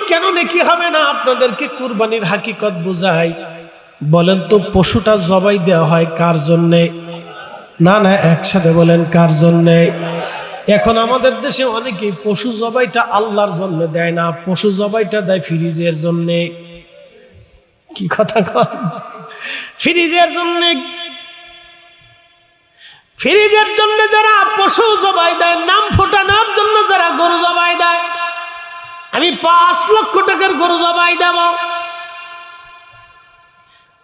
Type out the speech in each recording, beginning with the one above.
কেন নেকি হবে না? আপনাদেরকে কুরবানির হাকিকত বুঝাই। বলেন তো, পশুটা জবাই দেওয়া হয় কার জন্যে? না না, একসাথে বলেন, কার জন্যে? এখন আমাদের দেশে অনেকেই পশু জবাইটা আল্লাহর জন্য দেয় না, পশু জবাইটা দেয় ফ্রিজের জন্যে। কি কথা কন? ফ্রিজের জন্যে। ফ্রিজের জন্য যারা পশু জবাই দেয়, নাম ফোটানোর জন্য যারা গরু জবাই দেয়, আমি 5 লক্ষ টাকার গরু জবাই দেব,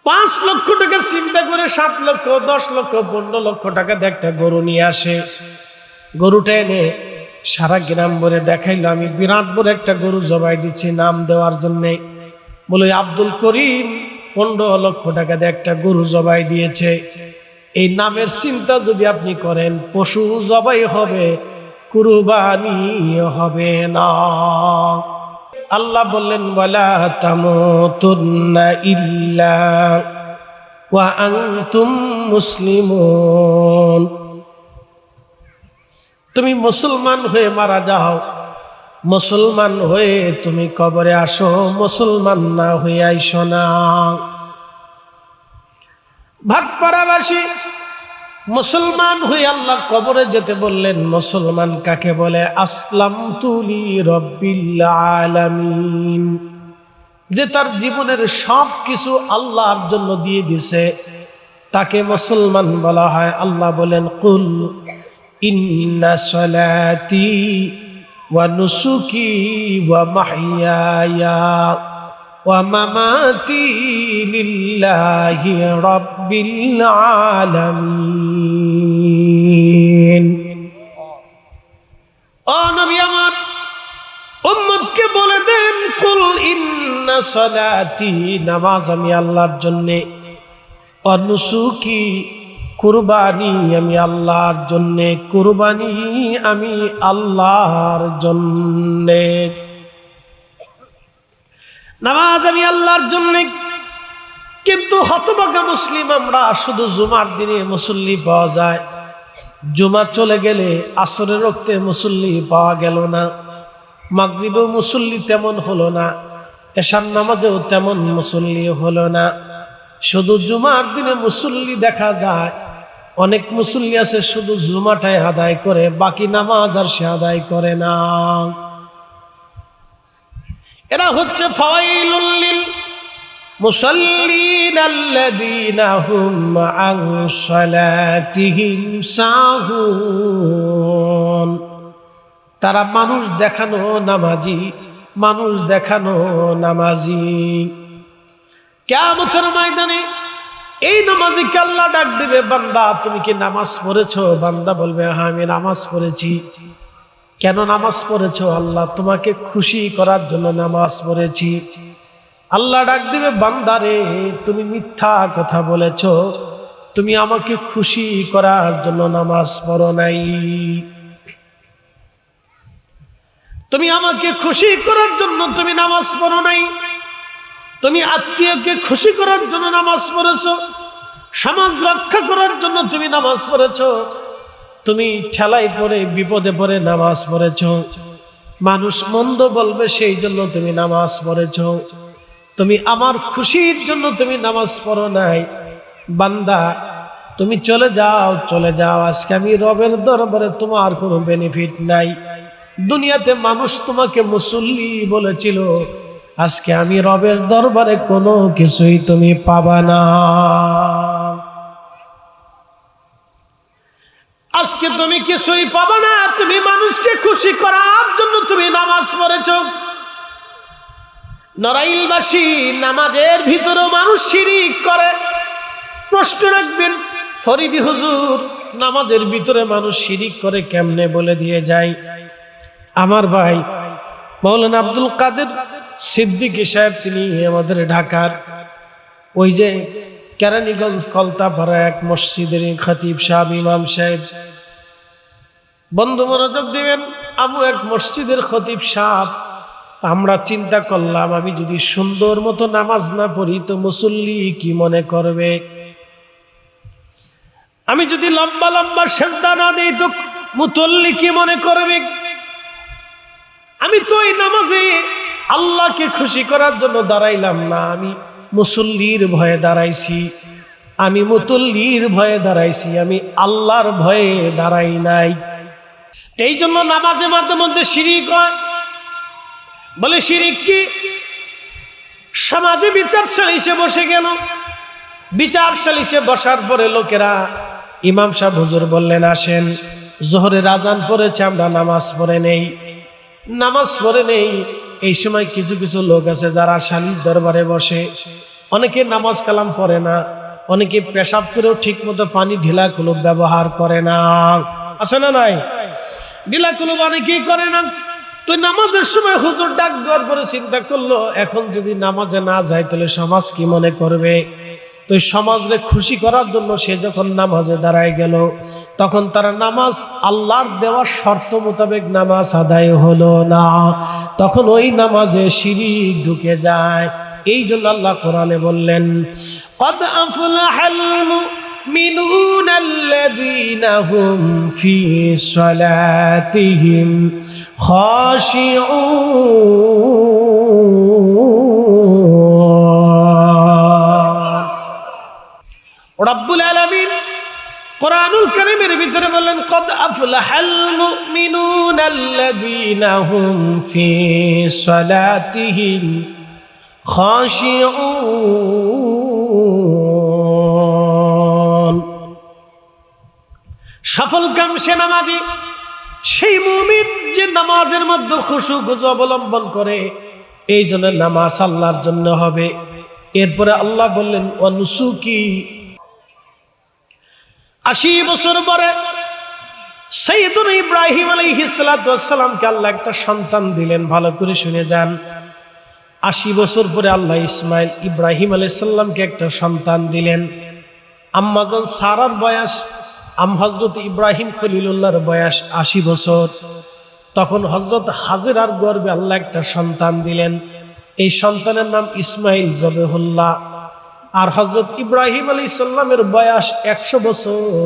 5 লক্ষ টাকার চিন্তা করে 7 লক্ষ 10 লক্ষ 15 লক্ষ টাকা দিয়ে একটা গরু নিয়ে আসে। গরুটা এনে সারা গ্রাম ভরে দেখাইলো, আমি বিরাট বড় একটা গরু জবাই দিচ্ছি নাম দেওয়ার জন্যে। বলে আব্দুল করিম 15 লক্ষ টাকা দিয়ে একটা গরু জবাই দিয়েছে। এই নামের চিন্তা যদি আপনি করেন, পশু জবাই হবে, কুরবানি হবে না। আল্লাহ বললেন, ওয়ালা তামুতুন্না ইল্লা ওয়া আনতুম মুসলিমুন। তুমি মুসলমান হয়ে মারা যাও, মুসলমান হয়ে তুমি কবরে আসো, মুসলমান না হয়ে আইসো না। ভাটপাড়াবাসী মুসলমান হয়ে আল্লাহ কবরে যেতে বললেন। মুসলমান কাকে বলে? আসলামতু লিরাব্বিল আলামিন, যে তার জীবনের সব কিছু আল্লাহর জন্য দিয়ে দিছে, তাকে মুসলমান বলা হয়। আল্লাহ বলেন, কুল ইন্না সলাতি ওয়া নুসুকি ওয়া মাহইয়ায়া ওয়া মামাতি লিল্লাহি রাব্বিল আলামিন। ও নবী আমার, উম্মতকে বলে দেন, কুল ইন্না সলাতি, নামাজ আমি আল্লাহর জন্যে, ওয়া নুসুকি, কুরবানি আমি আল্লাহর জন্যে, কুরবানি আমি আল্লাহর জন্যে, নামাজ আমি আল্লাহর জন্যে। কিন্তু হতভাগা মুসলিম আমরা, শুধু জুমার দিনে মুসল্লি পাওয়া যায়, জুমা চলে গেলে আসরের রক্তে মুসল্লি পাওয়া গেল না, মাগরিবেও মুসল্লি তেমন হলো না, এশার নামাজেও তেমন মুসল্লি হলো না, শুধু জুমার দিনে মুসল্লি দেখা যায়। অনেক মুসল্লি আছে শুধু জুমাটাই আদায় করে, বাকি নামাজ আর সে আদায় করে না। এরা হচ্ছে ফাওয়াইলুল লিল মুসাল্লিন আল্লাযীনা হুম আন সালাতিহিম সাহুন। তারা মানুষ দেখানো নামাজি, মানুষ দেখানো নামাজি। কিয়ামতের ময়দানে এই নামাজিকে আল্লাহ ডাক দিবে, বান্দা তুমি কি নামাজ পড়েছো? বান্দা বলবে, হ্যাঁ আমি নামাজ পড়েছি। কেন নামাজ পড়েছো? আল্লাহ তোমাকে খুশি করার জন্য নামাজ পড়েছি। আল্লাহ ডাক দিবে, বান্দারে তুমি মিথ্যা কথা বলেছো, তুমি আমাকে খুশি করার জন্য নামাজ পড়ো নাই, তুমি আমাকে খুশি করার জন্য তুমি নামাজ পড়ো নাই, তুমি আত্মীয়কে খুশি করার জন্য নামাজ পড়েছো, সমাজ রক্ষা করার জন্য তুমি নামাজ পড়েছো, তুমি ঠেলায় পড়ে বিপদে পড়ে নামাজ পড়েছো, মানুষ মন্দ বলবে সেই জন্য তুমি নামাজ পড়েছো, তুমি আমার খুশির জন্য তুমি নামাজ পড়ো নাই। বান্দা তুমি চলে যাও, চলে যাও, আজকে আমি রবের দরবারে তোমার কোনো বেনিফিট নাই। দুনিয়াতে মানুষ তোমাকে মুসল্লি বলেছিল, আজকে আমি রবের দরবারে কোনো কিছুই তুমি পাবা না। আজকে তুমি কিছুই পাবা না, তুমি মানুষকে খুশি করার জন্য তুমি নামাজ পড়েছো। নড়াইলবাসী নামাজের ভিতরেও মানুষ শিরিক করে। প্রশ্ন রাখবেন, ফরিদি হুজুর নামাজের ভিতরে মানুষ শিরিক করে কেমনে? বলে দিয়ে যাই। আমার ভাই মাওলানা আব্দুল কাদের সিদ্দিকী সাহেব, তিনি আমাদের ঢাকার ওই যে কেরানীগঞ্জ কলতাপাড়া এক মসজিদের খতিব সাহেব, ইমাম সাহেব, বন্ধু মনোযোগ দিবেন, আমি এক মসজিদের খতিব সাহেব। আমরা চিন্তা করলাম, আমি যদি সুন্দর মতো নামাজ না পড়ি তো মুসল্লি কি মনে করবে? আমি যদি লম্বা লম্বা সেজদা না দেই তো মুসল্লি কি মনে করবে? আমি তো এই নামাজে আল্লাহকে খুশি করার জন্য দাঁড়াইলাম না, আমি মুসল্লির ভয়ে দাঁড়াইছি, আমি মুতল্লির ভয়ে দাঁড়াইছি, আমি আল্লাহর ভয়ে দাঁড়াই নাই। এই জন্য নামাজে মাঝে মধ্যে শিরিক হয়। বলে শিরিক কি? সমাজে বিচার সালিশে বসে গেল, বিচার সালিশে বসার পরে লোকেরা ইমাম সাহেব হুজুর বললেন আসেন, জোহরের আজান পড়েছে, আমরা নামাজ পড়ে নেই, নামাজ পড়ে নেই। এই সময় কিছু কিছু লোক আছে যারা সালিশ দরবারে বসে, অনেকে নামাজ কালাম পড়ে না, অনেকে পেশাব করেও ঠিক মতো পানি ঢিলা কুলুপ ব্যবহার করে না, আছে না নাই? ঢিলা কুলুপ অনেকেই করে না। তো নামাজের সময় হুজুর ডাক দেওয়ার পরে চিন্তা করলো, এখন যদি নামাজে না যায় তাহলে সমাজ কি মনে করবে? তো সমাজকে খুশি করার জন্য সে যখন নামাজে দাঁড়ায় গেল, তখন তারা নামাজ আল্লাহর দেওয়ার শর্ত মোতাবেক নামাজ আদায় হলো না, তখন ওই নামাজে শিরিক ঢুকে যায়। এই জন্য আল্লাহ কোরআনে বললেন, কদ আফলাহাল মুমিনুনা আল্লাযীনা হুম ফী সালাতিহিম খাশিউন। রব্বুল আলামিন কোরআনুল কারীমের ভিতরে বললেন, কদ আফলাহাল মুমিনুনা আল্লাযীনা হুম ফী সালাতিহিম খাশিউন। সফল কাম সে নামাজি, সেই মুমিন যে নামাজের মধ্যে খুশু খুশু অবলম্বন করে। এই জন্য নামাজ আল্লাহর জন্য হবে। এরপরে আল্লাহ বললেন অনুসুকি, ৮০ বছর পরে সাইয়্যিদুনা ইব্রাহিম আলাইহিস সালাতু ওয়াস সালামকে আল্লাহ একটা সন্তান দিলেন। ভালো করে শুনে যান, ৮০ বছর পরে আল্লাহ ইসমাইল ইব্রাহিম আলাইহিস সালামকে একটা সন্তান দিলেন। আম্মাজান সারার বয়স, হযরত ইব্রাহিম খলিলুল্লাহর বয়স ৮০ বছর। তখন হযরত হাজেরার গর্ভে আল্লাহ একটা সন্তান দিলেন। এই সন্তানের নাম ইসমাইল জবেহুল্লাহ। আর হযরত ইব্রাহিম আলাইহিস সালামের বয়স ১০০ বছর,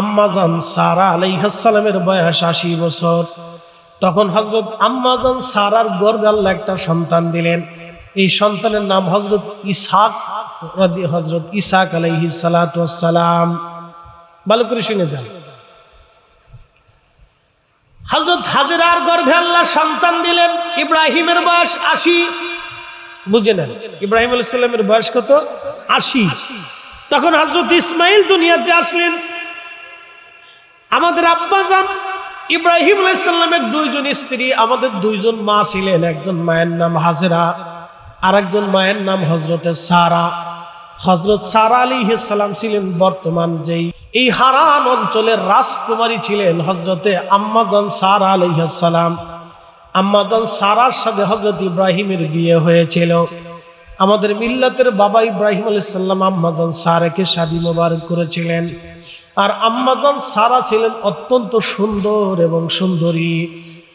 আম্মাজান সারা আলাইহিস সালামের বয়স ৮০ বছর। তখন হযরত আম্মাজান সারার গর্ভে আল্লাহ একটা সন্তান দিলেন। এই সন্তানের নাম হযরত ইসহাক, হযরত ইসহাক আলাইহিস সালাতু ওয়াস সালাম। ভালো করে শুনে যান, হযরত হাজেরার গর্ভে আল্লাহ সন্তান দিলেন। ইব্রাহিমের বয়স ৮০, বুঝে নেন ইব্রাহিম আলাইহিস সালামের বয়স কত? ৮০। তখন হযরত ইসমাইল দুনিয়াতে আসলেন। আমাদের আব্বাজান ইব্রাহিম আলাইহিস সালামের দুইজন স্ত্রী, আমাদের দুইজন মা ছিলেন। একজন মায়ের নাম হাজেরা, আর একজন মায়ের নাম হযরতে সারা। হযরত সারা আলাইহিস সালাম ছিলেন বর্তমান যেই এই হারান অঞ্চলের রাজকুমারী ছিলেন হযরতে আম্মাজান সারা আলাইহিস সালাম। আম্মাজান সারার সাথে হযরত ইব্রাহিমের বিয়ে হয়েছিল। আমাদের মিল্লাতের বাবা ইব্রাহিম আলাইহিস সালাম আম্মাজান সারাকে শাদী মোবারক করেছিলেন। আর আম্মাজান সারা ছিলেন অত্যন্ত সুন্দর এবং সুন্দরী।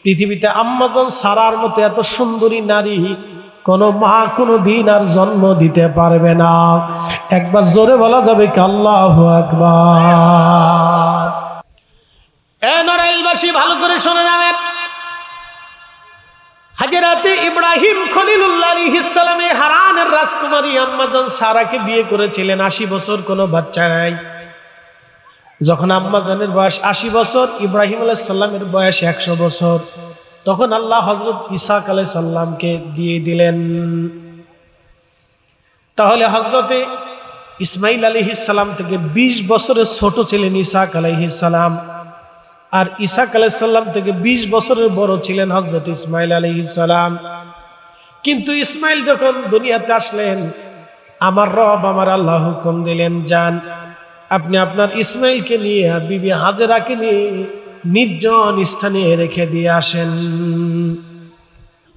পৃথিবীতে আম্মাজান সারার মতো এত সুন্দরী নারী কোন মা কোনো দিন আর জন্ম দিতে পারবে না। একবার জোরে বলা যাবে কি আল্লাহু আকবার? এ নড়াইলবাসী ভালো করে শুনে যাবেন, হাজরাতে ইব্রাহিম খলিলুল্লাহ আলাইহিস সালাম হারানের রাজকুমারী আম্মাজান সারাকে বিয়ে করেছিলেন। ৮০ বছর, কোনো বাচ্চা নাই। যখন আম্মাজানের বয়স ৮০ বছর, ইব্রাহিম আলাইহিস সালামের বয়স ১০০ বছর, তখন আল্লাহ হযরত ইসহাক আলাইহিস সালামকে দিয়ে দিলেন। তাহলে হযরতে ইসমাইল আলাইহিস সালাম থেকে ২০ বছরের ছোট ছিলেন ইসহাক আলাইহিস সালাম। আর ইসহাক আলাইহিস সালাম থেকে ২০ বছরের বড় ছিলেন হযরত ইসমাইল আলাইহিস সালাম। কিন্তু ইসমাইল যখন দুনিয়াতে আসলেন, আমার রব আমার আল্লাহ হুকুম দিলেন, যান আপনি আপনার ইসমাইলকে নিয়ে বিবি হাজেরাকে নিয়ে নির্জন স্থানে রেখে দিয়ে আসেন।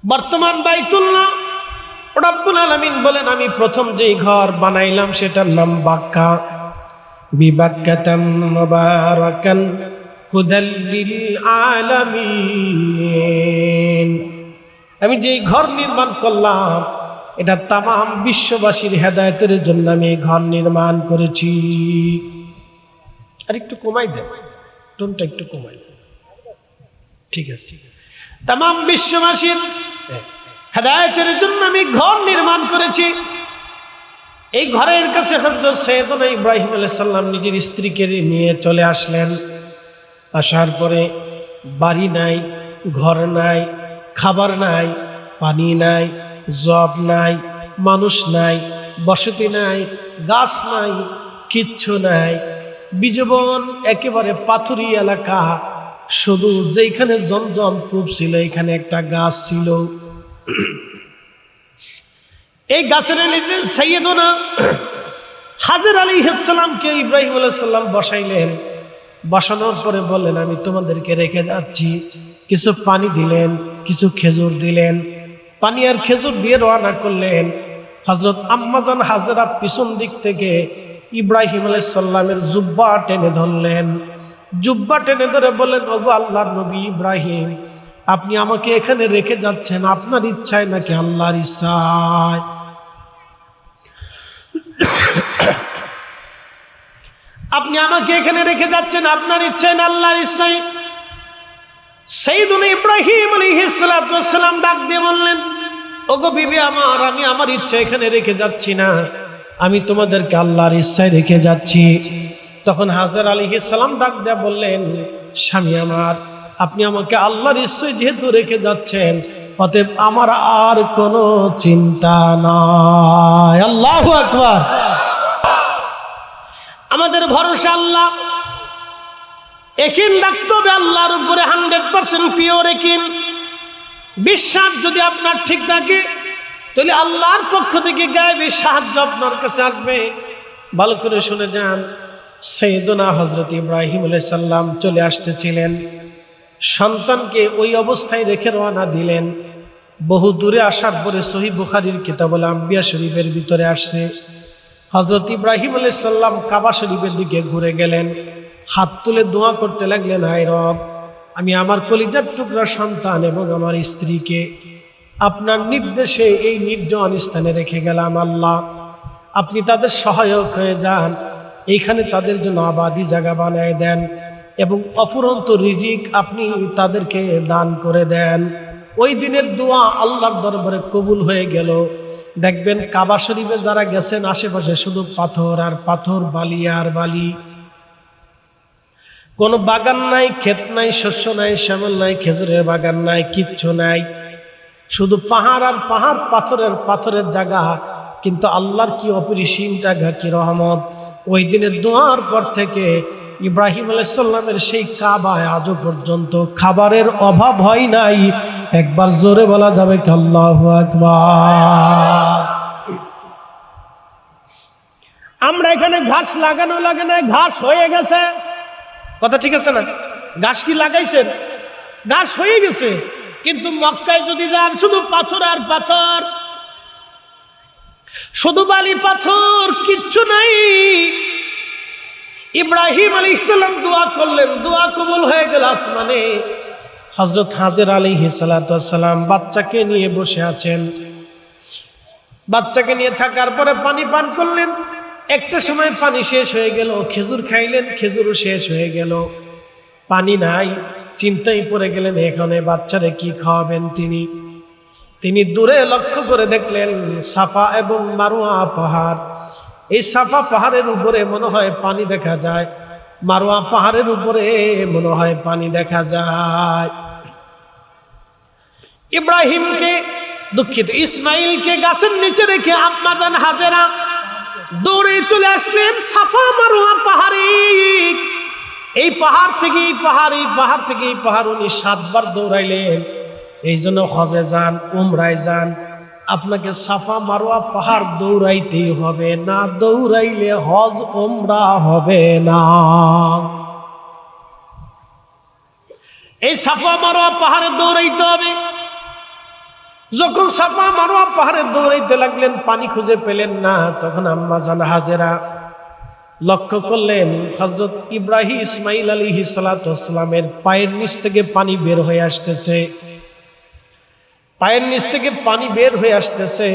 বর্তমান বাইতুল্লাহ রব্বুল আলামিন বলেন, আমি প্রথম যেই ঘর বানাইলাম সেটার নাম বাক্কা, বিবাক্কাতাম মুবারাকান হুদাল লিল আলামিন। আমি যেই ঘর নির্মাণ করলাম এটা তামাম বিশ্ববাসীর হেদায়েতের জন্য আমি এই ঘর নির্মাণ করেছি। আর একটু কমাই দেন, টোনটা একটু কমাই দেন, ঠিক আছে? তামাম বিশ্ববাসীর হেদায়েতের জন্য আমি ঘর নির্মাণ করেছি। এই ঘরের কাছে হযরত সাইয়েদনা ইব্রাহিম আলাইহিস সালাম নিজের স্ত্রীকে নিয়ে চলে আসলেন। আসার পরে বাড়ি নাই, ঘর নাই, খাবার নাই, পানি নাই, জব নাই, মানুষ নাই, বসতি নাই, গাছ নাই, কিচ্ছু নাই, বিজবন একেবারে পাথুরি এলাকা। শুধু যেখানে জমজম কূপ ছিল এখানে একটা গাছ ছিল। এই গাছের নিচে সাইয়েদনা হাজর আলাইহিস সালামকে ইব্রাহিম আলাইহিস সালাম বসাইলেন। বসানোর পরে বললেন, আমি তোমাদেরকে রেখে যাচ্ছি। কিছু পানি দিলেন, কিছু খেজুর দিলেন। পানি আর খেজুর দিয়ে রওনা করলেন। হযরত আম্মাজান হাজরা পিছন দিক থেকে ইব্রাহিম আলাইহিস সালামের জুব্বা টেনে ধরলেন। জুব্বা টেনে ধরে বললেন, ওগো আল্লাহর নবী ইব্রাহিম, আপনি আমাকে এখানে রেখে যাচ্ছেন আপনার ইচ্ছায় নাকি আল্লাহর ইচ্ছায়? আপনি আমাকে এখানে রেখে যাচ্ছেন আপনার ইচ্ছায় না আল্লাহর ইচ্ছায়? সাইয়েদুনা ইব্রাহিম আলাইহিস সালাতু ওয়াস সালাম ডাক দিয়ে বললেন, ওগো বিবি আমার, আমি আমার ইচ্ছা এখানে রেখে যাচ্ছি না, আমি তোমাদেরকে আল্লাহর ইচ্ছায় রেখে যাচ্ছি। তখন হাজর আলাইহিস সালাম ডাক দিয়ে বললেন, স্বামী আমার, আপনি আমাকে আল্লাহর ইচ্ছায় যেহেতু রেখে যাচ্ছেন, অতএব আমার আর কোনো চিন্তা নাই। আল্লাহু আকবার। আমাদের ভরসা আল্লাহ। একিন রাখতে হবে আল্লাহর উপরে 100% পিওর একিন। বিশ্বাস যদি আপনার ঠিক থাকে তাহলে আল্লাহর পক্ষ থেকে গায়েবী সাহায্য আপনার কাছে আসবে। ভালো করে শুনে যান, সাইয়েদনা হযরত ইব্রাহিম আলাইহিস সালাম চলে আসতেছিলেন। সন্তানকে ওই অবস্থায় রেখে রওনা দিলেন। বহু দূরে আসার পরে সহিহ বুখারীর কিতাবুল আম্বিয়া শরীফের ভিতরে আসছে, হযরত ইব্রাহিম আলাইহিস সালাম কাবা শরীফের দিকে ঘুরে গেলেন। হাত তুলে দোয়া করতে লাগলেন, হায় রব, আমি আমার কলিজার টুকরা সন্তান এবং আমার স্ত্রীকে আপনার নির্দেশে এই নির্জন স্থানে রেখে গেলাম। আল্লাহ, আপনি তাদের সহায়ক হয়ে যান, এইখানে তাদের জন্য আবাদি জায়গা বানায় দেন এবং অফুরন্ত রিজিক আপনি তাদেরকে দান করে দেন। ওই দিনের দোয়া আল্লাহর দরবারে কবুল হয়ে গেল। দেখবেন কাবা শরীফে যারা গেছেন আশেপাশে শুধু পাথর আর পাথর, বালি আর বালি, কোনো বাগান নাই, ক্ষেত নাই, শস্য নাই, শ্যামল নাই, খেজুরের বাগান নাই, কিচ্ছু নাই, শুধু পাহাড় আর পাহাড়, পাথরের জায়গা। কিন্তু আল্লাহর কি অপরিসীম জায়গা, কি রহমত। ওই দিনের দোয়ার পর থেকে ইব্রাহিম আলাইহিস সালামের সেই কাবায় আজও পর্যন্ত খাবারের অভাব হয় নাই। একবার জোরে বলা যাবে কি আল্লাহু আকবার। আমরা এখানে ঘাস লাগানো লাগে না, ঘাস হয়ে গেছে। কথা ঠিক আছে না? ঘাস কি লাগাইছেন? ঘাস হয়ে গেছে। কিন্তু মক্কায় যদি যান শুধু পাথর আর পাথর, শুধু বালি পাথর, কিচ্ছু নাই। ইব্রাহিম আলাইহিস সালাম দোয়া করলেন, দোয়া কবুল হয়ে গেল আসমানে। হযরত হাজর আলাইহিস সালাতু ওয়াস সালাম বাচ্চাকে নিয়ে বসে আছেন। বাচ্চাকে নিয়ে থাকার পরে পানি পান করলেন। একটা সময় পানি শেষ হয়ে গেল। খেজুর খাইলেন, খেজুরও শেষ হয়ে গেল। পানি নাই, চিন্তায় পড়ে গেলেন এখানে বাচ্চারে কি খাওয়াবেন তিনি দূরে লক্ষ্য করে দেখলেন সাফা এবং মারওয়া পাহাড়। এই সাফা পাহাড়ের উপরে মনে হয় পানি দেখা যায়, মারওয়া পাহাড়ের উপরে মনে হয় পানি দেখা যায়। ইসমাইলকে গাছের নিচে রেখে আম্মাজান হাজেরা দৌড়ে চলে আসলেন সাফা মারওয়া পাহাড়ে। এই পাহাড় থেকে এই পাহাড়, এই পাহাড় থেকে এই পাহাড় উনি 7 বার দৌড়াইলেন। এই জন্য হজে যান, উমরায় যান, আপনাকে সাফা মারওয়া পাহাড় দৌড়াইতেই হবে, না দৌড়াইলে হজ উমরা হবে না। এই সাফা মারওয়া পাহাড়ে দৌড়াইতে হবে। যখন সাফা মারওয়া পাহাড়ে দৌড়াইতে লাগলেন, পানি খুঁজে পেলেন না। তখন আম্মাজান হাজেরা লক্ষ্য করলেন হযরত ইব্রাহিম ইসমাইল আলাইহিস সালাতু ওয়াস সালামের পায়ের নিচ থেকে পানি বের হয়ে আসতেছে। পায়ের নিচ থেকে পানি বের হয়ে আসতেছে।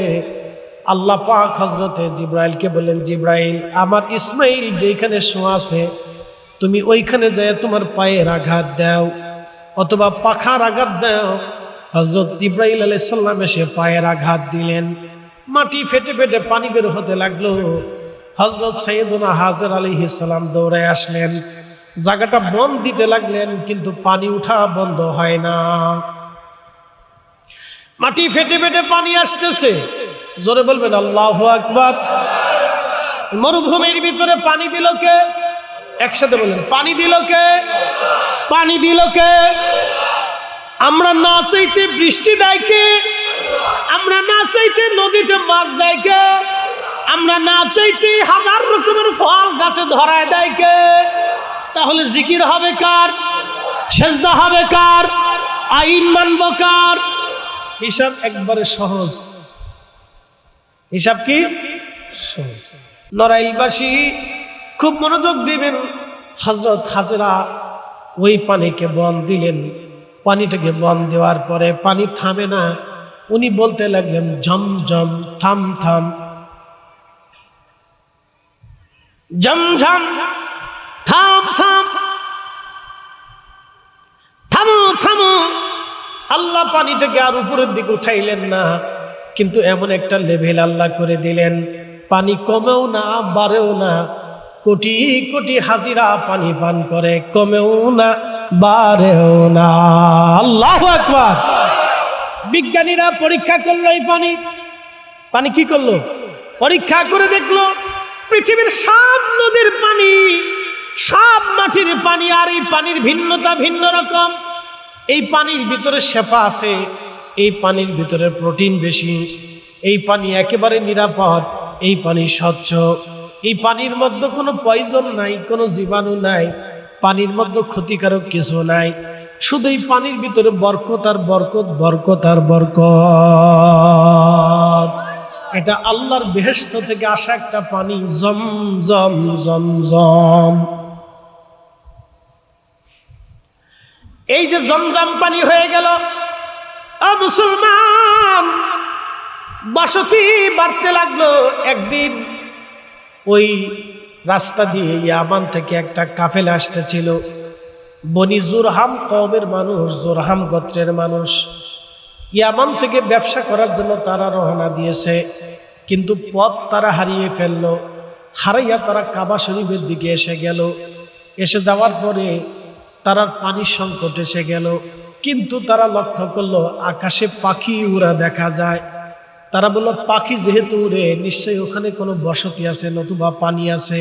আল্লাহ পাক হযরতে জিব্রাইলকে বললেন, জিব্রাইল, আমার ইসমাইল যেখানে শোয়া আছে তুমি ওইখানে যায় তোমার পায়ের আঘাত দাও অথবা পাখার আঘাত দাও। হযরত জিবরাইল আলাইহিস সালাম এসে পায়ের আঘাত দিলেন, মাটি ফেটে ফেটে পানি বের হতে লাগলো। হযরত সাইয়েদুনা হাজর আলাইহিস সালাম দৌড়ায় আসলেন, জায়গাটা বন্ধ দিতে লাগলেন, কিন্তু পানি উঠা বন্ধ হয় না। মাটি ফেটে ফেটে পানি আসতেছে, জোরে বলবেন আল্লাহু আকবার। মরুভূমির ভিতরে পানি দিল কে? একসাথে বলেন, পানি দিল কে? পানি দিল কে? আমরা না চাইতে বৃষ্টি দেয় কে? আমরা না চাইতে নদীতে মাছ দেয় কে? আমরা না চাইতে হাজার রকমের ফল গাছে ধরায় দেয় কে? তাহলে জিকির হবে কার? সেজদা হবে কার? আইন মানব কার? হিসাব একবারে সহজ। হিসাব কি? সহজ। নড়াইলবাসী খুব মনোযোগ দিবেন। হযরত হাজরা ওই পানিকে বন দিলেন। পানিটাকে বন দেওয়ার পরে পানি থামে না। উনি বলতে লাগলেন, ঝমঝম থাম থাম, ঝমঝম থাম থাম, থামো থামো। আল্লাহ পানিটাকে আর উপরের দিকে উঠাইলেন না, কিন্তু এমন একটা লেভেল আল্লাহ করে দিলেন, পানি কমেও না বাড়েও না। কোটি কোটি হাজিরা পানি পান করে, কমেও না বাড়েও না। আল্লাহু আকবার। বিজ্ঞানীরা পরীক্ষা করলো, এই পানি কি করলো? পরীক্ষা করে দেখলো পৃথিবীর সব নদীর পানি, সব মাটির পানি, আর এই পানির ভিন্নতা ভিন্ন রকম। এই পানির ভিতরে শেফা আছে, এই পানির ভিতরে প্রোটিন বেশি, এই পানি একেবারে নিরাপদ, এই পানি স্বচ্ছ, এই পানির মধ্যে কোনো পয়জন নাই, কোনো জীবাণু নাই, পানির মধ্যে ক্ষতিকারক কিছু নাই। শুধু এই পানির ভিতরে বরকত আর বরকত, বরকত আর বরকত। এটা আল্লাহর বেহেশত থেকে আসা একটা পানি, জমজম জমজম। এই যে জমজম পানি হয়ে গেল, মুসলমান বসতি বাড়তে লাগলো। একদিন ওই রাস্তা দিয়ে ইয়ামান থেকে একটা কাফেলা আসতেছিল। বনি জুরহাম কওমের মানুষ, জুরহাম গোত্রের মানুষ ইয়ামান থেকে ব্যবসা করার জন্য তারা রওনা দিয়েছে, কিন্তু পথ তারা হারিয়ে ফেললো। হারাইয়া তারা কাবা শরীফের দিকে এসে গেল। এসে যাওয়ার পরে তারা পানির সংকট এসে গেল, কিন্তু তারা লক্ষ্য করলো আকাশে পাখি উড়া দেখা যায়। তারা বলল, পাখি যেহেতু উড়ে, নিশ্চয়ই ওখানে কোনো বসতি আছে, নতুবা পানি আছে,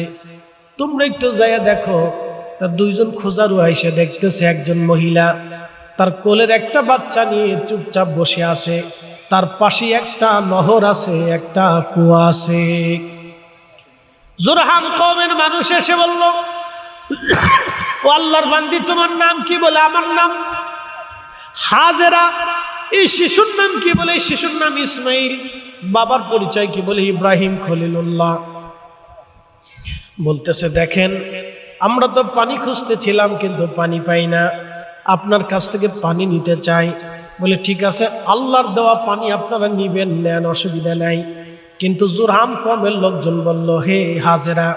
তোমরা একটু যাইয়া দেখো। তার দুইজন খোঁজারু এসে দেখতেছে একজন মহিলা তার কোলের একটা বাচ্চা নিয়ে চুপচাপ বসে আছে, তার পাশে একটা নহর আছে, একটা কুয়া আছে। জুরহাম কওমের মানুষ এসে বলল, ও আল্লাহর বান্দি, তোমার নাম কি? বলে, আমার নাম হাজেরা। এই শিশুর নাম কি? বলে, এই শিশুর নাম ইসমাইল। বাবার পরিচয় কি? বলে, ইব্রাহিম খলিলুল্লাহ। বলতেছে, দেখেন, আমরা তো পানি খুঁজতেছিলাম, কিন্তু পানি পাই না, আপনার কাছ থেকে পানি নিতে চাই। বলে, ঠিক আছে, আল্লাহর দেওয়া পানি আপনারা নিবেন, নেন, অসুবিধা নাই। কিন্তু জুরহাম কওমের লোকজন বলল, হে হাজেরা,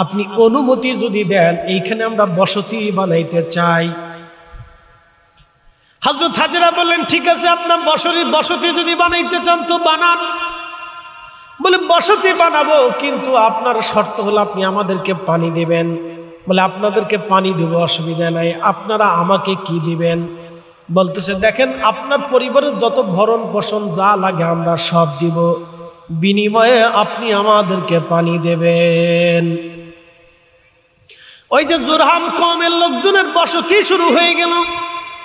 আপনি অনুমতি যদি দেন, এইখানে আমরা বসতি বানাইতে চাই। হযরত হাজেরা বললেন, ঠিক আছে, আপনার বসতি যদি বানাইতে চান তো বানান। বলে, বসতি বানাবো, কিন্তু আপনার শর্ত হলো আপনি আমাদেরকে পানি দিবেন। বলে, আপনাদেরকে পানি দেব, অসুবিধা নাই, আপনারা আমাকে কি দিবেন? বলতেছে, দেখেন, আপনার পরিবারের যত ভরণ পোষণ যা লাগে আমরা সব দিব, বিনিময়ে আপনি আমাদেরকে পানি দেবেন। ওই যে জুরহাম কওমের লোকজনের বসতি শুরু হয়ে গেল।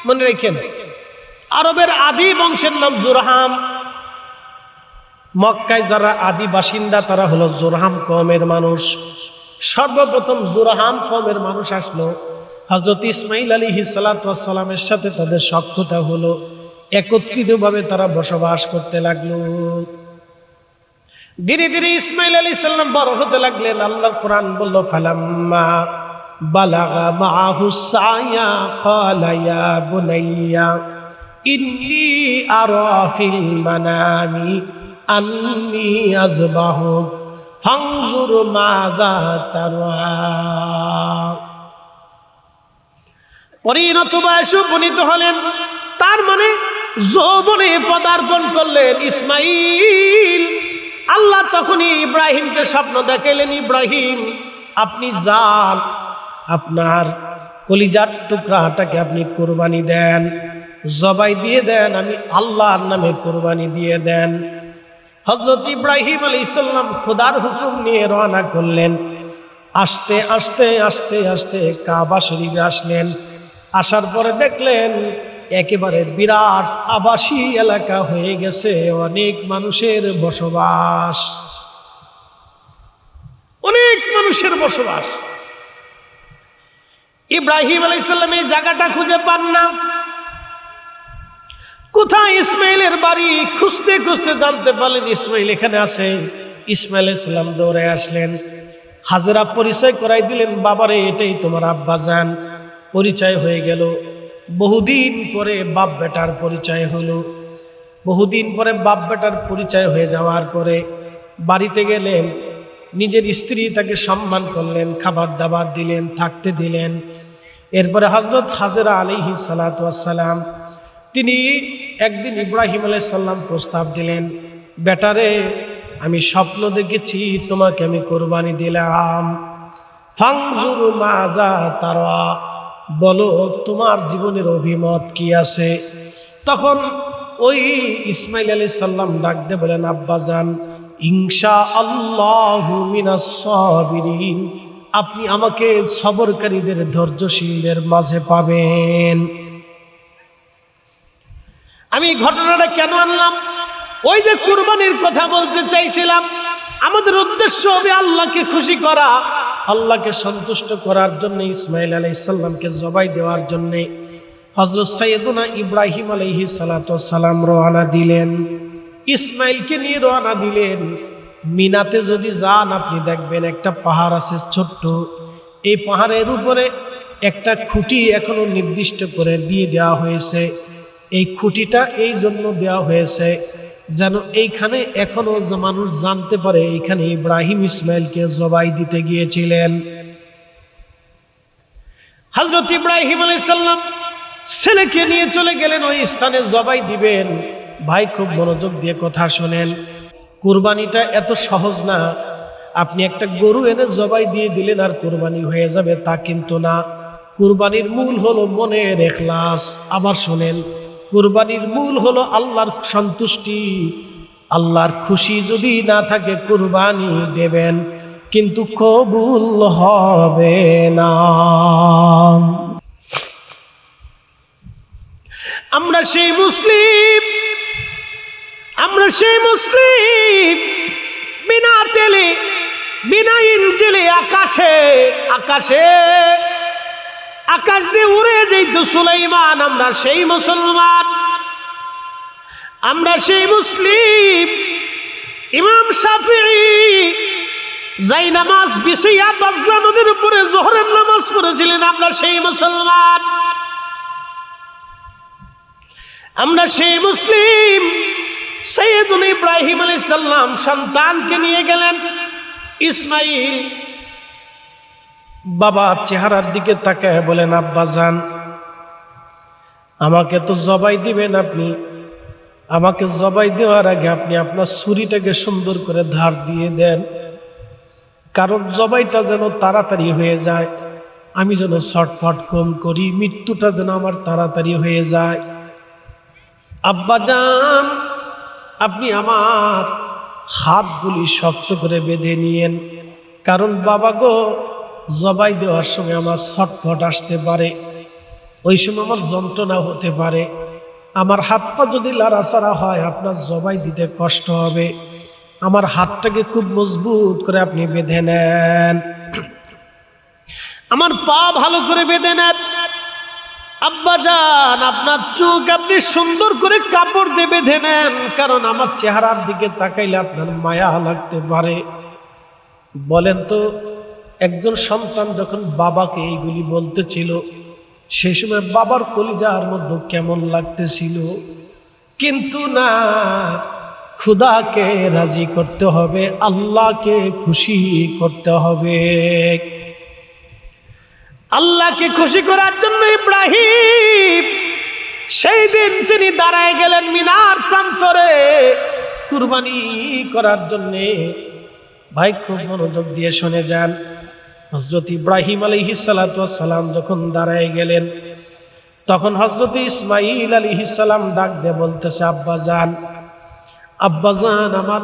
মনে রাখেন, আরবের আদি বংশের নাম জুরহাম। মক্কায় যারা আদি বাসিন্দা তারা হলো জুরহাম কওমের মানুষ। সর্বপ্রথম জুরহাম কওমের মানুষ আসলো, হযরত ইসমাইল আলাইহিস সালাতু ওয়াস সালামের সাথে তাদের সখ্যতা হলো, একত্রিতভাবে তারা বসবাস করতে লাগলো। ধীরে ধীরে ইসমাইল আলাইহিস সালাম বড় হতে লাগলেন। আল্লাহর কোরআন বলল, ফালাম্মা বালাগা মাআহুস সায়া ক্বালা ইয়া বুনাইয়া ইন্নী আরা ফিল মানামি আন্নী আযবাহু ফানজুর মাযা তারা। পরিণত বয়সে উপনীত হলেন, তার মানে যৌবনে পদার্পণ করলেন ইসমাইল। আল্লাহ তখনই ইব্রাহিমকে স্বপ্ন দেখাইলেন, ইব্রাহিম আপনি যান, আপনার কলিজার টুকরাটাকে আপনি কুরবানি দেন, জবাই দিয়ে দেন, আমি আল্লাহর নামে কুরবানি দিয়ে দেন। হযরত ইব্রাহিম আলাইহিস সালাম খোদার হুকুম নিয়ে রওনা করলেন। আস্তে আস্তে আস্তে আস্তে কাবা শরীফে আসলেন। আসার পরে দেখলেন একেবারে বিরাট আবাসী এলাকা হয়ে গেছে, অনেক মানুষের বসবাস, অনেক মানুষের বসবাস। ইব্রাহিম আলাইহিস সালাম এই জায়গাটা খুঁজে পান না, কোথায় ইসমাইলের বাড়ি খুঁজতে খুঁজতে জানতে পারলেন ইসমাইল এখানে আছে। ইসমাইল আলাইহিস সালাম দৌড়ে আসলেন, হাজেরা পরিচয় করাই দিলেন, বাবারে এটাই তোমার আব্বাজান। পরিচয় হয়ে গেল। বহুদিন পরে বাপ বেটার পরিচয় হলো। বহুদিন পরে বাপ বেটার পরিচয় হয়ে যাওয়ার পরে বাড়িতে গেলেন, নিজের স্ত্রী তাকে সম্মান করলেন, খাবার দাবার দিলেন, থাকতে দিলেন। এরপরে হযরত হাজেরা আলাইহিস সালাতু ওয়াস সালাম তিনি একদিন ইব্রাহিম আলাইহিস সালাম প্রস্তাব দিলেন, বেটারে আমি স্বপ্ন দেখেছি তোমাকে আমি কোরবানি দিলাম, ফানজুর মাজা তারা, বলো তোমার জীবনের অভিমত কি আছে। তখন ওই ইসমাইল আলাইহিস সালাম ডাক দিয়ে বলেন, আব্বাজান ইনশাআল্লাহু মিনাস সাবিরিন, আপনি আমাকে সবরকারীদের ধৈর্যশীলদের মাঝে পাবেন। আমি ঘটনাটা কেন আনলাম, ওই যে কুরবানির কথা বলতে চাইছিলাম। আমাদের উদ্দেশ্য হবে আল্লাহকে খুশি করা, আল্লাহকে সন্তুষ্ট করার জন্য ইসমাইল আলাইহিস সালামকে জবাই দেওয়ার জন্য হযরত সাইয়েদুনা ইব্রাহিম আলাইহিস সালাতু ওয়াস সালাম রওনা দিলেন। ইসমাইলকে নিয়ে রওনা দিলেন। মিনাতে যদি যান আপনি দেখবেন একটা পাহাড় আছে ছোট্ট, এই পাহাড়ের উপরে একটা খুঁটি এখনো নির্দিষ্ট করে দিয়ে দেওয়া হয়েছে। এই খুঁটিটা এই জন্য দেওয়া হয়েছে যেন এইখানে এখনো মানুষ জানতে পারে এইখানে ইব্রাহিম ইসমাইলকে জবাই দিতে গিয়েছিলেন। হযরত ইব্রাহিম আলাইহিস সালাম ছেলেকে নিয়ে চলে গেলেন ওই স্থানে জবাই দিবেন। ভাই খুব মনোযোগ দিয়ে কথা শোনেন, কুরবানিটা এত সহজ না। আপনি একটা গরু এনে জবাই দিয়ে দিলেন আর কুরবানি হয়ে যাবে তা কিন্তু না। কুরবানির মূল হলো মনের ইখলাস। আবার শোনেন, কুরবানির মূল হলো আল্লাহর সন্তুষ্টি। আল্লাহর খুশি যদি না থাকে কুরবানি দেবেন কিন্তু কবুল হবে না। আমরা সেই মুসলিম বিনা তেলে বিনা ইঞ্জিলে আকাশ দিয়ে উড়ে যেত সুলাইমান। আমরা সেই মুসলমান, আমরা সেই মুসলিম। ইমাম শাফিঈ যাই নামাজ বিছিয়া দজলা নদীর উপরে জোহরের নামাজ পড়েছিলেন, আমরা সেই মুসলমান, আমরা সেই মুসলিম। সাইয়েদুনা ইব্রাহিম আলাইহিস সালাম সন্তানকে নিয়ে গেলেন। ইসমাইল বাবার চেহারার দিকে তাকায় বলেন, আব্বাজান আমাকে তো জবাই দিবেন, আপনি আমাকে জবাই দেওয়ার আগে আপনি আপনার ছুরিটাকে সুন্দর করে ধার দিয়ে দেন, কারণ জবাইটা যেন তাড়াতাড়ি হয়ে যায়, আমি যেন ছটফট কম করি, মৃত্যুটা যেন আমার তাড়াতাড়ি হয়ে যায়। আব্বাজান আপনি আমার হাতগুলি শক্ত করে বেঁধে নিয়েন, কারণ বাবা গো জবাই দেওয়ার সময় আমার ছটফট আসতে পারে, ওই সময় আমার যন্ত্রণা হতে পারে, আমার হাত পা যদি লাড়াচাড়া হয় আপনার জবাই দিতে কষ্ট হবে, আমার হাতটাকে খুব মজবুত করে আপনি বেঁধে নেন, আমার পা ভালো করে বেঁধে নেন। আব্বাজান আপনার চোখ আপনি সুন্দর করে কাপড় দিয়ে বেঁধে নেন, কারণ আমার চেহারার দিকে তাকাইলে আপনার মায়া লাগতে পারে। বলেন তো একজন সন্তান যখন বাবাকে এইগুলি বলতেছিল সেই সময় বাবার কলিজার মধ্যে কেমন লাগতেছিল? কিন্তু না, খুদাকে রাজি করতে হবে, আল্লাহকে খুশি করতে হবে। আল্লাহকে খুশি করার জন্য ইব্রাহিম সেই দিন তিনি দাঁড়ায় গেলেন মিনার প্রান্তরে কুরবানি করার জন্যে। ভাই খুব মনোযোগ দিয়ে শুনে যান। হযরত ইব্রাহিম আলাইহিস সালাতু ওয়াস সালাম যখন দাঁড়ায় গেলেন, তখন হযরত ইসমাঈল আলাইহিস সালাম ডাক দিয়ে বলতেছে, আব্বাজান, আব্বাজান, আমার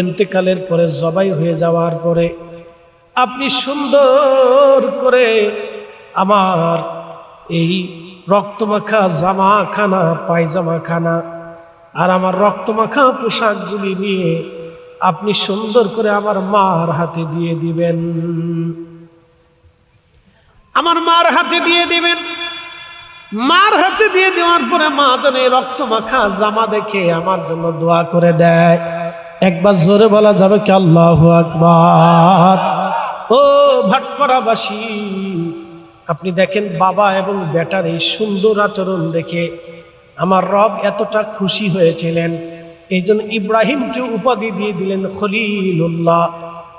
ইন্তেকালের পরে, জবাই হয়ে যাওয়ার পরে আপনি সুন্দর করে আমার এই রক্তমাখা জামাখানা, পায়জামাখানা আর আমার রক্তমাখা পোশাকগুলি নিয়ে আপনি সুন্দর করে আমার মার হাতে দিয়ে দিবেন, আমার মার হাতে দিয়ে দিবেন। মার হাতে দিয়ে দেওয়ার পরে মা যেন এই রক্তমাখা জামা দেখে আমার জন্য দোয়া করে দেয়। একবার জোরে বলা যাবে কি আল্লাহু আকবার? ও ভাটপাড়াবাসী, আপনি দেখেন বাবা এবং বেটার এই সুন্দর আচরণ দেখে আমার রব এতটা খুশি হয়েছিলেন, এই জন্য ইব্রাহিমকে উপাধি দিয়ে দিলেন খলিলুল্লাহ,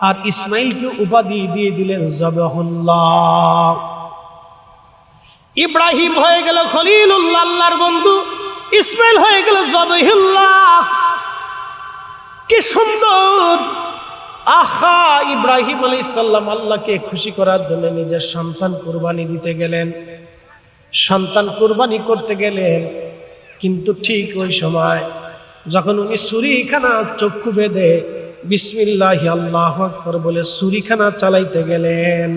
আর ইসমাইলকে উপাধি দিয়ে দিলেন জবহুল্লাহ। ইব্রাহিম হয়ে গেল খলিলুল্লাহ, আল্লাহর বন্ধু। ইসমাইল হয়ে গেল জবহুল্লাহ। কি সুন্দর! আহা, ইব্রাহিম আলাইহিস সালাম আল্লাহকে খুশি করার জন্য নিজের সন্তান কুরবানি দিতে গেলেন, সন্তান কুরবানি করতে গেলেন। কিন্তু ঠিক ওই সময় যখন উনি ছুরিখানা চক্ষু বেঁধে বিসমিল্লাহি আল্লাহু আকবার বলে ছুরিখানা চালাইতে গেলেন,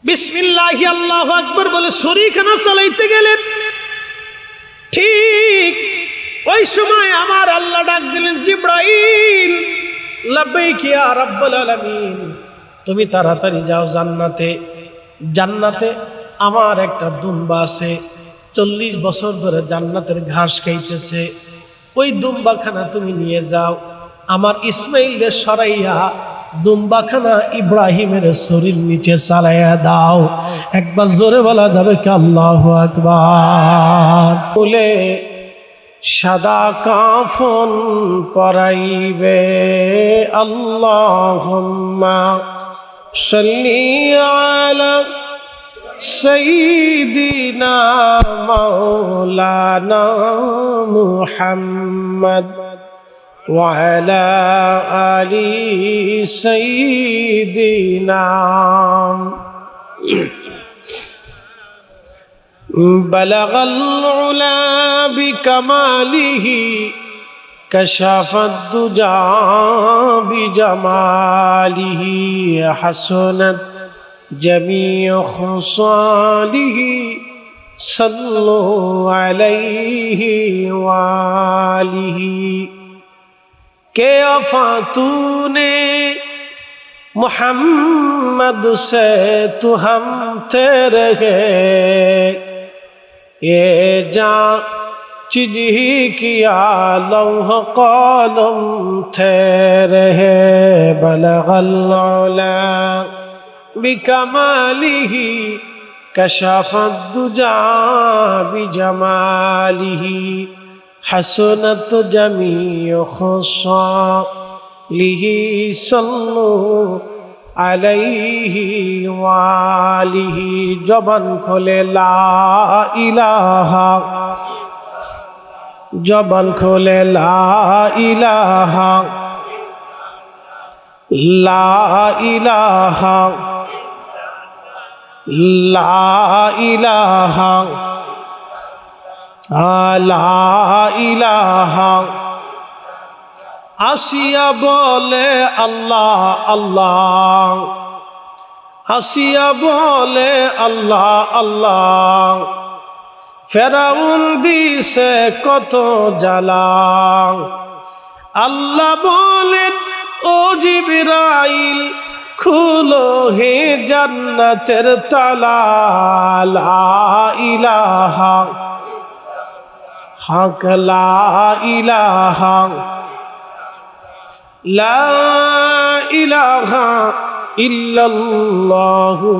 বিসমিল্লাহি আল্লাহু আকবার বলে ছুরিখানা চালাইতে গেলেন, ঠিক ওই সময় আমার আল্লাহ ডাক দিলেন, জিবরাইল, লাব্বাইক ইয়া রাব্বুল আলামিন, তুমি তাড়াতাড়ি যাও জান্নাতে। জান্নাতে আমার একটা দুম্বা আছে, 40 বছর ধরে জান্নাতের ঘাস খাইতেছে। ওই দুম্বাখানা তুমি নিয়ে যাও, আমার ইসমাইলের সরাইয়া দুম্বাখানা ইব্রাহিমের শরীর নিচে চালাইয়া দাও। একবার জোরে বলা যাবে কি আল্লাহু আকবার? বলে সাদা কাফন পরাইবে, আল্লাহুম্মা সাল্লি আলা সাইয়্যিদিনা মাওলানা মুহাম্মদ ওয়া আলা আলি সাইয়্যিদিনা। বালাগাল উলা বিকামালিহি কাশাফাদ দুজা বিজামালিহি হাসানাত জামিউ খুসালিহি সাল্লু আলাইহি ওয়া আলিহি। কে আফা তূনে मोहम्मद से तू हम तेरे हैं, ये जान चीज ही किया लौह कलम तेरे हैं। बलगल उला बिकमालिही कशफद दुजा बिजमालिही हसनत जमीउ खुसालिही सल्लु আলাইহি ওয়ালিহি। জবান খোলে লা ইলাহা, জবান খোলে লা ইলাহা, লা ইলাহা, লা ইলাহা, লা ইলাহা। আসিয়া বলে আল্লাহ আল্লাহ, আসিয়া বলে আল্লাহ আল্লাহ। ফেরাউন দিছে কত জ্বালা, আল্লাহ বলেন ও জিবরাইল খুলো হে জান্নাতের তালা। লা ইলাহা হক, লা ইলাহা, লা ইলাহা ইল্লাল্লাহু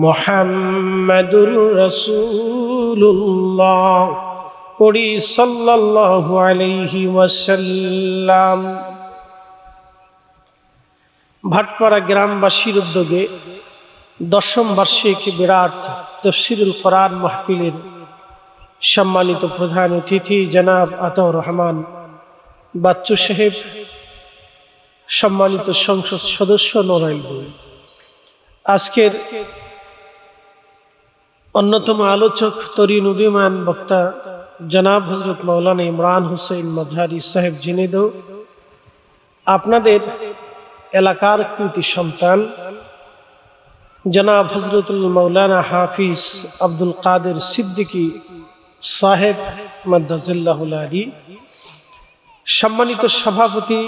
মুহাম্মাদুর রাসূলুল্লাহ। পড়ি সাল্লাল্লাহু আলাইহি ওয়াসাল্লাম। ভাটপাড়া গ্রামবাসীর উদ্যোগে 10ম বার্ষিক বিরাট তাফসীরুল কোরআন মাহফিলের সম্মানিত প্রধান অতিথি জনাব আতাউর রহমান বাচ্চু সাহেব, সম্মানিত সংসদ সদস্য নড়াইল ২, আজকের অন্যতম আলোচক তরুণ উদীয়মান বক্তা জনাব হযরত মাওলানা ইমরান হোসেন মাজহারি সাহেব ঝিনাইদহ, আপনাদের এলাকার কৃতি সন্তান জনাব হযরতুল মাওলানা হাফিজ আব্দুল কাদের সিদ্দিকী সাহেব মাদ্দাজিল্লাহুল আলী, সম্মানিত সভাপতি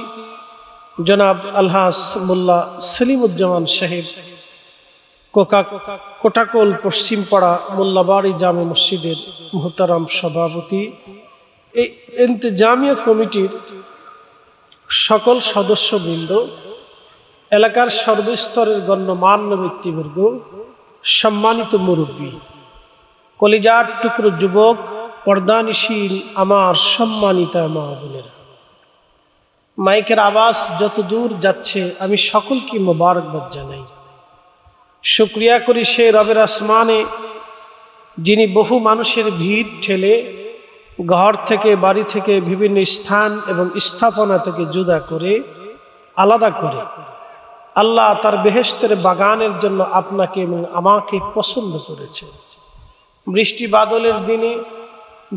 জনাব আলহাজ মোল্লা সেলিমুজ্জামান সাহেব, কোটাকোল পশ্চিমপাড়া মোল্লাবাড়ি জামে মসজিদের মুহতারাম সভাপতি, এই ইন্তেজামিয়া কমিটির সকল সদস্যবৃন্দ, এলাকার সর্বস্তরের গণ্যমান্য ব্যক্তিবর্গ, সম্মানিত মুরব্বী, কলিজার টুকরো যুবক, পর্দানিশীল আমার সম্মানিতা মা বোনেরা, মাইকের আওয়াজ যত দূর যাচ্ছে আমি সকলকে মোবারকবাদ জানাই। শুকরিয়া করি সে রবের আসমানে যিনি বহু মানুষের ভিড় ঠেলে ঘর থেকে, বাড়ি থেকে, বিভিন্ন স্থান এবং স্থাপনা থেকে জুদা করে, আলাদা করে আল্লাহ তার বেহেশতের বাগানের জন্য আপনাকে এবং আমাকে পছন্দ করেছে। বৃষ্টি বাদলের দিনে,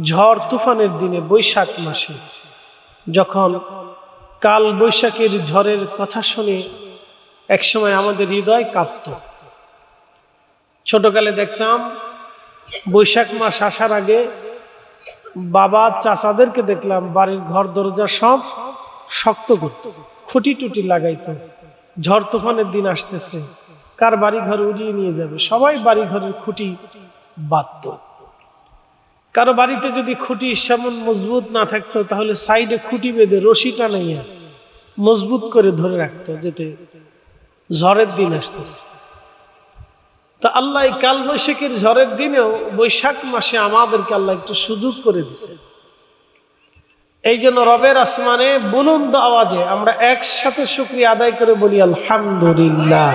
ঝড় তুফানের দিনে, বৈশাখ মাসে যখন কাল বৈশাখের ঝড়ের কথা শুনে একসময় আমাদের হৃদয় কাঁপত। ছোটকালে দেখতাম বৈশাখ মাস আসার আগে বাবা চাচাদেরকে দেখলাম বাড়ির ঘর দরজা সব শক্ত করত, খুঁটি টুটি লাগাইতো। ঝড় তুফানের দিন আসতেছে, কার বাড়ি ঘর উড়িয়ে নিয়ে যাবে, সবাই বাড়ি ঘরের খুঁটি বাঁধত। কারো বাড়িতে যদি খুঁটি সেমন মজবুত না থাকতো তাহলে সাইডে খুঁটি বেঁধে রশি টানাইয়া মজবুত করে ধরে রাখতো, যেতে ঝড়ের দিন আসতেছে। তো আল্লাহ এই কাল বৈশাখের ঝড়ের দিনেও বৈশাখ মাসে আমাদেরকে আল্লাহ একটু সুযোগ করে দিছে। এই জন্য রবের আসমানে বুলন্দ আওয়াজে আমরা একসাথে শুকরিয়া আদায় করে বলি আলহামদুলিল্লাহ।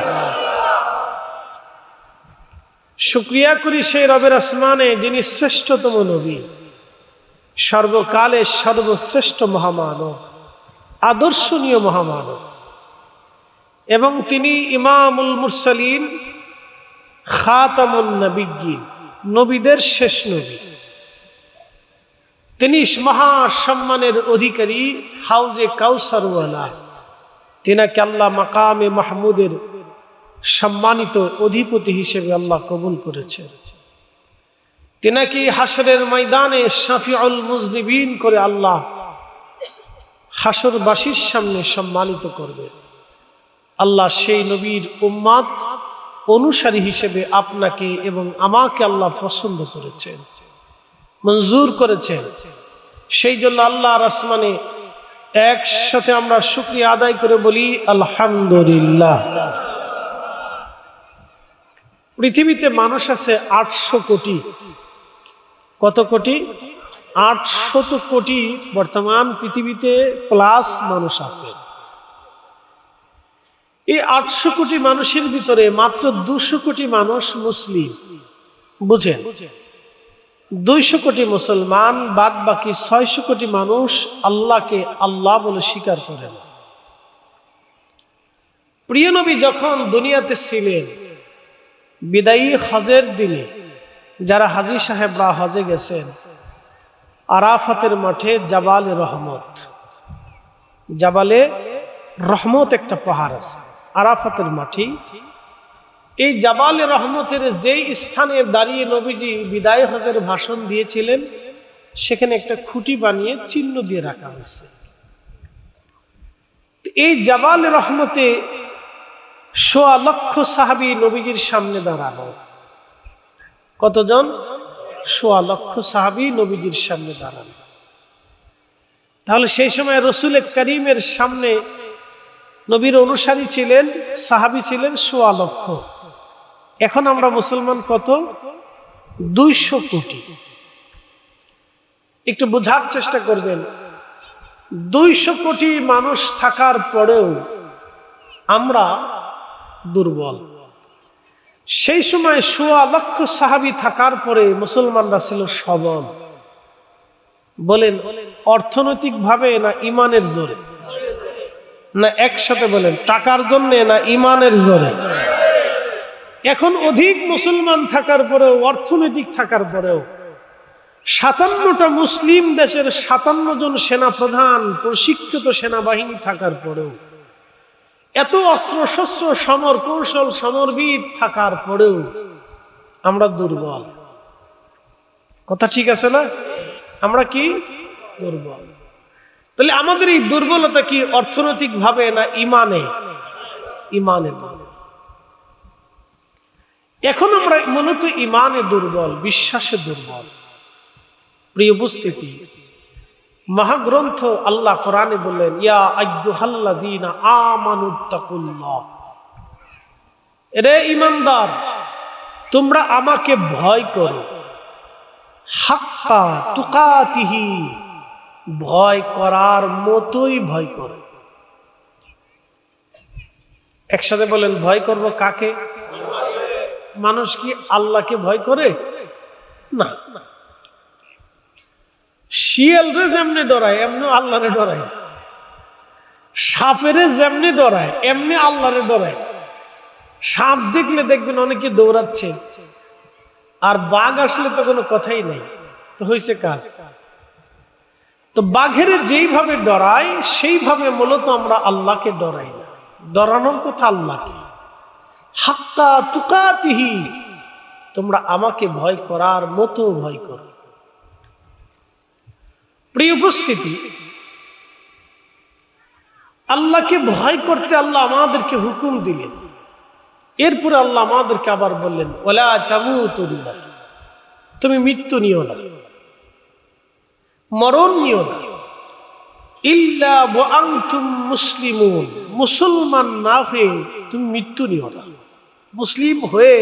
শুকরিয়া করি সেই রবের আসমানে যিনি শ্রেষ্ঠতম নবী, সর্বকালের সর্বশ্রেষ্ঠ মহামানব, আদর্শনীয় মহামানব, এবং তিনি ইমামুল মুরসালিন, খাতামুন নবিয়্যিন, নবীদের শেষ নবী। তিনি মহা সম্মানের অধিকারী, হাউজে কাউসারওয়ালা। তিনাকে আল্লাহ মাকামে মাহমুদের সম্মানিত অধিপতি হিসেবে আল্লাহ কবুল করেছেন। তিনাকে হাসরের ময়দানে শাফিউল মুজনিবিন করে আল্লাহ হাসরবাসীর সামনে সম্মানিত করবেন। আল্লাহ সেই নবীর উম্মত অনুসারী হিসেবে আপনাকে এবং আমাকে আল্লাহ পছন্দ করেছেন, মঞ্জুর করেছেন। সেই জন্য আল্লাহর আসমানে একসাথে আমরা শুকরিয়া আদায় করে বলি আলহামদুলিল্লাহ। পৃথিবীতে মানুষ আছে 800 কোটি। কত কোটি? 800 কোটি বর্তমান পৃথিবীতে প্লাস মানুষ আছে। এই 800 কোটি মানুষের ভিতরে মাত্র 200 কোটি মানুষ মুসলিম। বুঝেন, 200 কোটি মুসলমান, বাদ বাকি 600 কোটি মানুষ আল্লাহকে আল্লাহ বলে স্বীকার করে না। প্রিয় নবী যখন দুনিয়াতে ছিলেন, বিদায়ী হজের দিনে যারা হাজী সাহেবরা হজে গেছেন, আরাফাতের মাঠে জাবালে রহমত, জাবালে রহমত একটা পাহাড় আছে আরাফাতের মাঠে। এই জাবালে রহমতের যেই স্থানে দাঁড়িয়ে নবীজি বিদায় হজের ভাষণ দিয়েছিলেন, সেখানে একটা খুঁটি বানিয়ে চিহ্ন দিয়ে রাখা হয়েছে। এই জাবালে রহমতে 1.25 লক্ষ সাহাবী নবীজির সামনে দাঁড়ানো। কতজন? 1.25 লক্ষ সাহাবী নবীজির সামনে দাঁড়ানো। তাহলে সেই সময় রসুল করিমের সামনে নবীর অনুসারী ছিলেন, সাহাবী ছিলেন 1.25 লক্ষ। এখন আমরা মুসলমান কত? 200 কোটি। একটু বোঝার চেষ্টা করবেন, 200 কোটি মানুষ থাকার পরেও আমরা দুর্বল। সেই সময় ১৬ লক্ষ সাহাবী থাকার পরে মুসলমানরা ছিল সবল। বলেন অর্থনৈতিক ভাবে না ইমানের জোরে? না একসাথে বলেন, টাকার জন্য না ইমানের জোরে? এখন অধিক মুসলমান থাকার পরেও, অর্থনৈতিক থাকার পরেও, ৫৭টা মুসলিম দেশের ৫৭ জন সেনাপ্রধান, প্রশিক্ষিত সেনাবাহিনী থাকার পরেও, এত অস্ত্র শস্ত্র, সমর কৌশল, সমরবিদ থাকার পরেও আমরা দুর্বল। কথা ঠিক আছে না? আমরা কি দুর্বল? তাহলে আমাদের এই দুর্বলতা কি অর্থনৈতিক ভাবে না ইমানে? ইমানে দুর্বল। এখন আমরা মূলত ইমানে দুর্বল, বিশ্বাসে দুর্বল। প্রিয় উপস্থিতি, মহাগ্রন্থ আল্লাহ কোরআনে বললেন, ইয়া আইয়ুহাল্লাযীনা আমানুত্তাকুল্লাহ, রে ঈমানদার, তোমরা আমাকে ভয় করো, হাক্কা তুকাতিহি, ভয় করার মতোই ভয় করো। একসাথে বলেন, ভয় করব কাকে? মানুষ কি আল্লাহকে ভয় করে? না। শিয়ালরে যেমনি ডরায় এমনি আল্লাহরে ডরায়, সাপেরে যেমনি ডরায় এমনি আল্লাহরে ডরায়। সাপ দেখলে দেখবেন অনেকে দৌড়াচ্ছে, আর বাঘ আসলে তো কোনো কথাই নেই, তো হয়েছে কাজ। তো বাঘের যেইভাবে ডরায় সেইভাবে মূলত আমরা আল্লাহকে ডরাই না। ডরানোর কথা আল্লাহকে। হাক্কা তুকাতিহি, তোমরা আমাকে ভয় করার মতো ভয় করো। প্রিয় উপস্থিতি, আল্লাহকে ভয় করতে আল্লাহ আমাদেরকে হুকুম দিলেন। এরপরে আল্লাহ আমাদেরকে আবার বললেন, ওয়ালা তামুতুন্না, তুমি মৃত্যু নিও না, মরণ নিও না, ইল্লা ওয়া আনতুম মুসলিমুন, মুসলমান না হয়ে তুমি মৃত্যু নিও না, মুসলিম হয়ে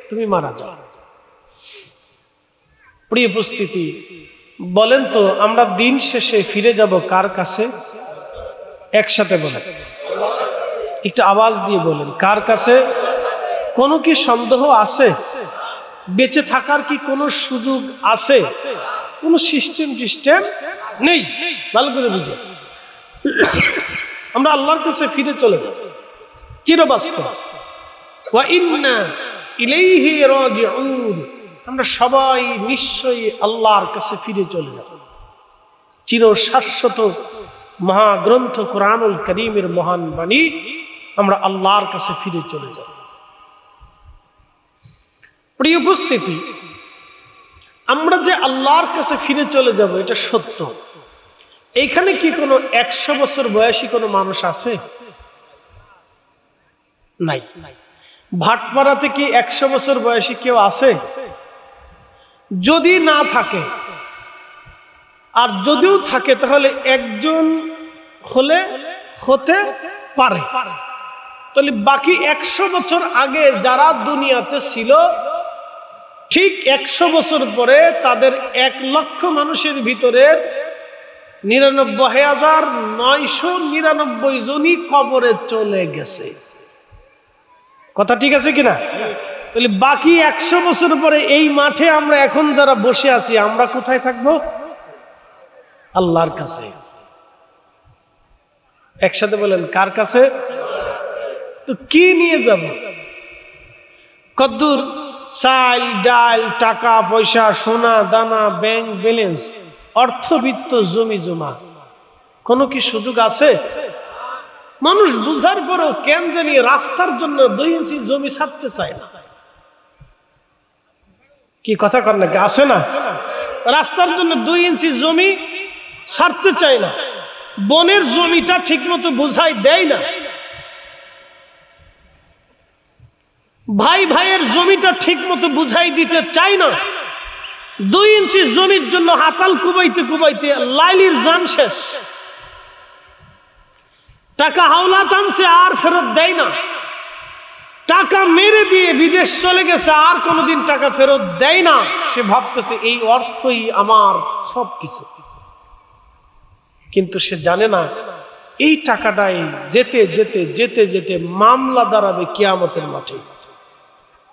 তুমি মারা যাও। প্রিয় উপস্থিতি, বলেন তো আমরা দিন শেষে ফিরে যাব কার কাছে? একসাথে বলেন, একটু আওয়াজ দিয়ে বলেন, কার কাছে? কোনো কি সন্দেহ আছে? বেঁচে থাকার কি কোনো সুযোগ আছে? কোনো সিস্টেম নেই। ভালো করে বুঝে আমরা আল্লাহর কাছে ফিরে চলে যাব চিরবাস্তব। ওয়া ইন্না ইলাইহি রাজিউন, আমরা সবাই নিশ্চয়ই আল্লাহর কাছে ফিরে চলে যাব। চির শাশ্বত মহাগ্রন্থ কোরআনুল কারীমের মহান বাণী, আমরা আল্লাহর কাছে ফিরে চলে যাব। প্রিয় উপস্থিতি, আমরা যে আল্লাহর কাছে ফিরে চলে যাব এটা সত্য। এইখানে কি কোনো 100 বছর বয়সী কোনো মানুষ আছে? নাই। ভাটপাড়াতে কি 100 বছর বয়সী কেউ আছে? যদি না থাকে, আর যদিও থাকে তাহলে একজন হতে পারে। তাহলে বাকি 100 বছর আগে যারা দুনিয়াতে ছিল, ঠিক 100 বছর পরে তাদের 1 লক্ষ মানুষের ভিতরের 99,999 জনই কবরে চলে গেছে। কথা ঠিক আছে কিনা? তাহলে বাকি 100 বছর পরে এই মাঠে আমরা এখন যারা বসে আছি, আমরা কোথায় থাকবো? আল্লাহর কাছে। একসাথে বলেন, কার কাছে? তো কি নিয়ে যাব? কদ্দুর চাল ডাল, টাকা পয়সা, সোনা দানা, ব্যাংক ব্যালেন্স, অর্থবিত্ত, জমি জমা, কোনো কি সুযোগ আছে? মানুষ বুঝার পরেও কেন জানি রাস্তার জন্য 2 ইঞ্চি জমি ছাড়তে চায় না। কি কথা কর নাকি? আসে না? রাস্তার জন্য 2 ইঞ্চি জমি ছাড়তে চায় না। বনের জমিটা ঠিক মতো বুঝাই দেয় না। ভাই ভাইয়ের জমিটা ঠিক মতো বুঝাই দিতে চায় না। 2 ইঞ্চি জমির জন্য হাতাল কুবাইতে কুবাইতে লাইলির জান শেষ। টাকা হাওলাত আনছে আর ফেরত দেয় না। টাকা মেরে দিয়ে বিদেশ চলে গেছে, আর কোনোদিন টাকা ফেরত দেয় না। সে ভাবতেছে এই অর্থই আমার সবকিছু, কিন্তু সে জানে না এই টাকাটাই যেতে যেতে যেতে যেতে মামলা দাঁড়াবে কিয়ামতের মাঠে।